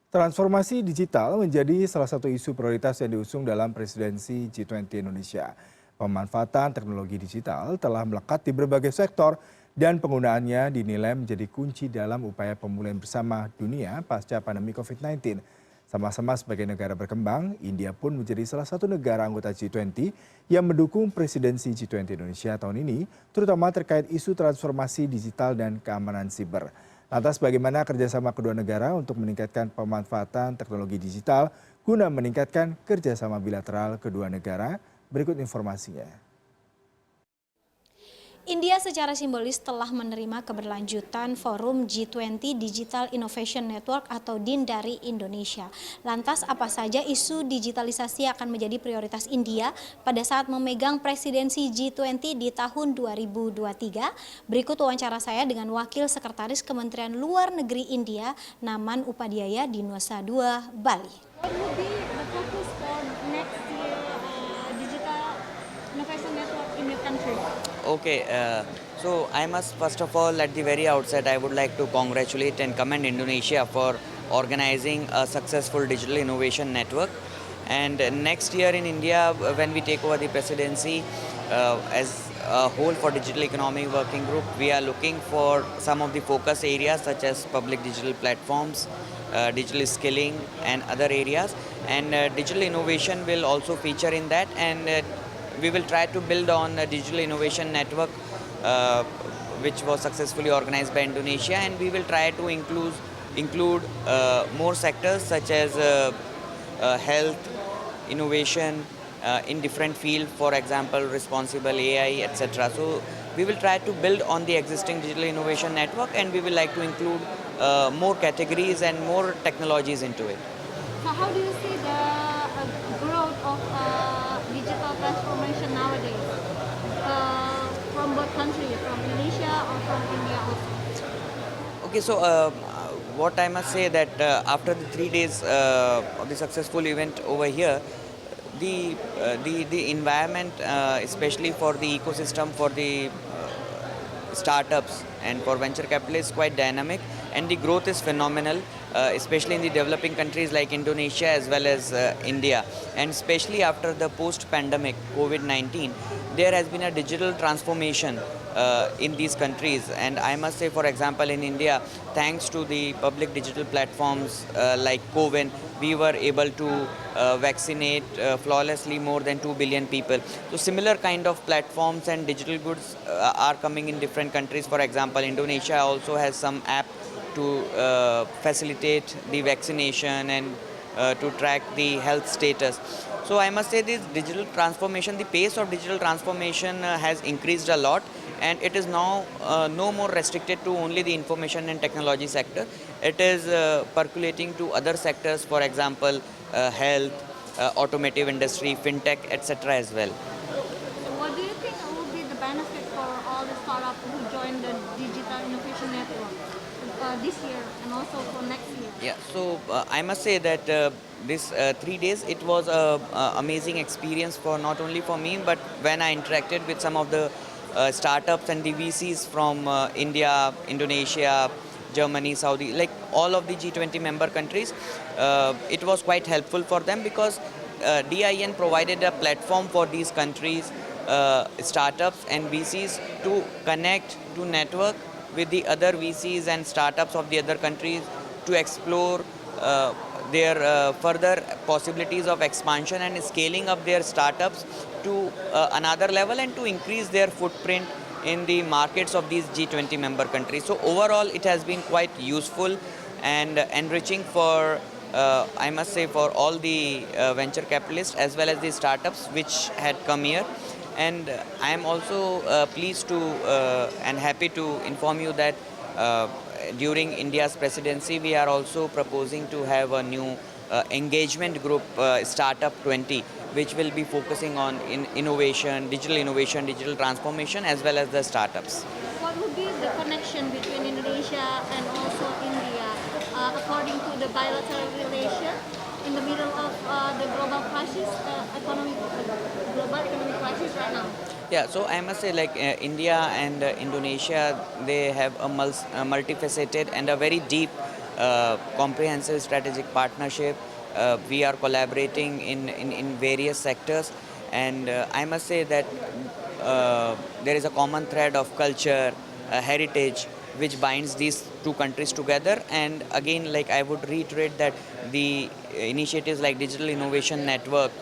Transformasi digital menjadi salah satu isu prioritas yang diusung dalam presidensi G20 Indonesia. Pemanfaatan teknologi digital telah melekat di berbagai sektor dan penggunaannya dinilai menjadi kunci dalam upaya pemulihan bersama dunia pasca pandemi COVID-19. Sama-sama sebagai negara berkembang, India pun menjadi salah satu negara anggota G20 yang mendukung presidensi G20 Indonesia tahun ini, terutama terkait isu transformasi digital dan keamanan siber. Lantas bagaimana kerjasama kedua negara untuk meningkatkan pemanfaatan teknologi digital guna meningkatkan kerjasama bilateral kedua negara? Berikut informasinya. India secara simbolis telah menerima keberlanjutan Forum G20 Digital Innovation Network atau DIN dari Indonesia. Lantas apa saja isu digitalisasi akan menjadi prioritas India pada saat memegang presidensi G20 di tahun 2023? Berikut wawancara saya dengan Wakil Sekretaris Kementerian Luar Negeri India, Naman Upadhyaya di Nusa Dua, Bali. What would be the focus for next year digital innovation network in your country? Okay, so I must first of all at the very outset I would like to congratulate and commend Indonesia for organizing a successful digital innovation network. And next year in India, when we take over the presidency as a whole for digital economy working group, we are looking for some of the focus areas such as public digital platforms, digital skilling and other areas. And digital innovation will also feature in that, and we will try to build on a digital innovation network which was successfully organized by Indonesia, and we will try to include more sectors such as health, innovation in different fields, for example responsible AI, etc. So we will try to build on the existing digital innovation network, and we will like to include more categories and more technologies into it. So how do you see the growth of digital transformation nowadays from both countries, from Indonesia or from India also? Okay, so what I must say that after the 3 days of the successful event over here, the environment, especially for the ecosystem, for the startups and for venture capital is quite dynamic, and the growth is phenomenal, especially in the developing countries like Indonesia as well as India. And especially after the post-pandemic COVID-19, there has been a digital transformation in these countries. And I must say, for example, in India, thanks to the public digital platforms like CoWIN, we were able to vaccinate flawlessly more than 2 billion people. So similar kind of platforms and digital goods are coming in different countries. For example, Indonesia also has some app to facilitate the vaccination and to track the health status. So I must say this digital transformation, the pace of digital transformation has increased a lot, and it is now no more restricted to only the information and technology sector. It is percolating to other sectors, for example, health, automotive industry, fintech, etc. as well. So what do you think will be the benefit for all the startups who join the digital innovation network this year and also for next year? Yeah, so I must say that this 3 days, it was a amazing experience for not only for me, but when I interacted with some of the startups and the VCs from India, Indonesia, Germany, Saudi, like all of the G20 member countries, it was quite helpful for them because DIN provided a platform for these countries, startups and VCs to connect, to network with the other VCs and startups of the other countries to explore their further possibilities of expansion and scaling up their startups to another level and to increase their footprint in the markets of these G20 member countries. So overall, it has been quite useful and enriching for, I must say, for all the venture capitalists as well as the startups which had come here. And I am also pleased to and happy to inform you that during India's presidency, we are also proposing to have a new engagement group, Startup 20, which will be focusing on innovation, digital transformation, as well as the startups. What would be the connection between Indonesia and also India according to the bilateral relation in the middle of the global crisis, global economic crisis right now? Yeah, so I must say, like India and Indonesia, they have a multifaceted and a very deep comprehensive strategic partnership. We are collaborating in various sectors, and I must say that there is a common thread of culture, heritage, which binds these two countries together. And again, like I would reiterate that the initiatives like Digital Innovation Network,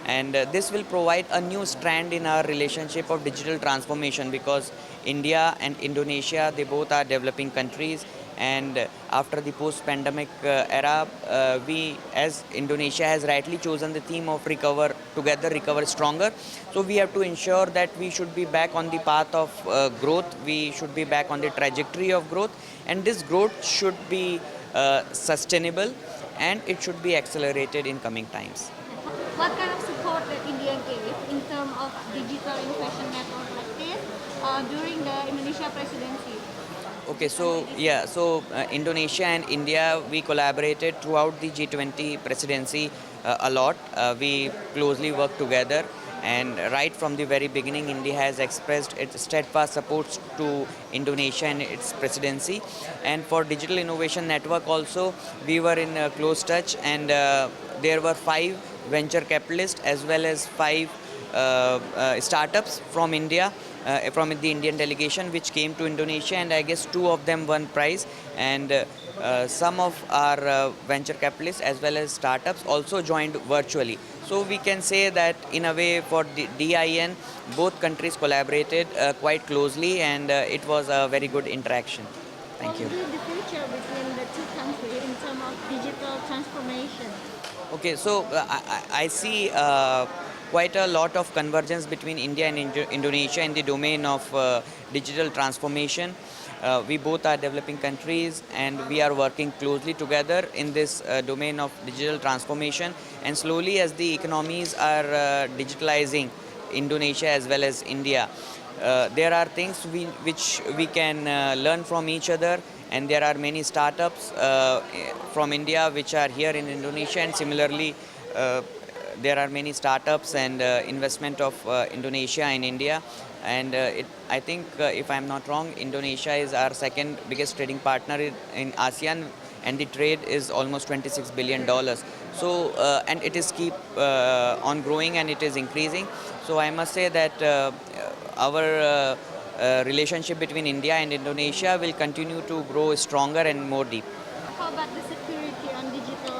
and this will provide a new strand in our relationship of digital transformation, because India and Indonesia, they both are developing countries, and after the post-pandemic era, we, as Indonesia has rightly chosen the theme of recover together, recover stronger. So we have to ensure that we should be back on the path of growth, we should be back on the trajectory of growth, and this growth should be sustainable, and it should be accelerated in coming times. What kind of support that India gave in terms of digital innovation network like this during the Indonesia presidency? Okay, so yeah, so Indonesia and India, we collaborated throughout the G20 presidency a lot. We closely worked together, and right from the very beginning, India has expressed its steadfast support to Indonesia and its presidency. And for Digital Innovation Network also, we were in close touch, and there were 5 venture capitalists as well as 5 startups from India, from the Indian delegation, which came to Indonesia, and I guess 2 of them won prize, and some of our venture capitalists as well as startups also joined virtually. So we can say that in a way for DIN, both countries collaborated quite closely, and it was a very good interaction. Thank you. What will be the future between the two countries in terms of digital transformation? Okay, so I see quite a lot of convergence between India and Indonesia in the domain of digital transformation. We both are developing countries, and we are working closely together in this domain of digital transformation. And slowly, as the economies are digitalizing, Indonesia as well as India, there are things which we can learn from each other, and there are many startups from India which are here in Indonesia, and similarly there are many startups and investment of Indonesia in India. And I think, if I'm not wrong, Indonesia is our second biggest trading partner in ASEAN, and the trade is almost $26 billion. So, and it is keep on growing, and it is increasing. So I must say that our relationship between India and Indonesia will continue to grow stronger and more deep. How about the security on digital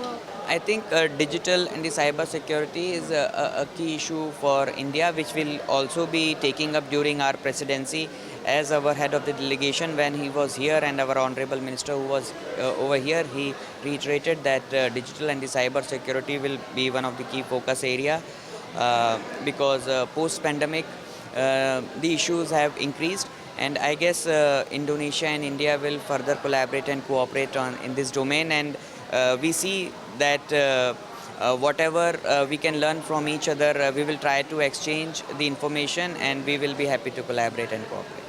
world? I think digital and the cyber security is a key issue for India, which will also be taking up during our presidency. As our head of the delegation, when he was here, and our honorable minister who was over here, he reiterated that digital and the cyber security will be one of the key focus area, because post-pandemic the issues have increased, and I guess Indonesia and India will further collaborate and cooperate in this domain, and we see that whatever we can learn from each other, we will try to exchange the information, and we will be happy to collaborate and cooperate.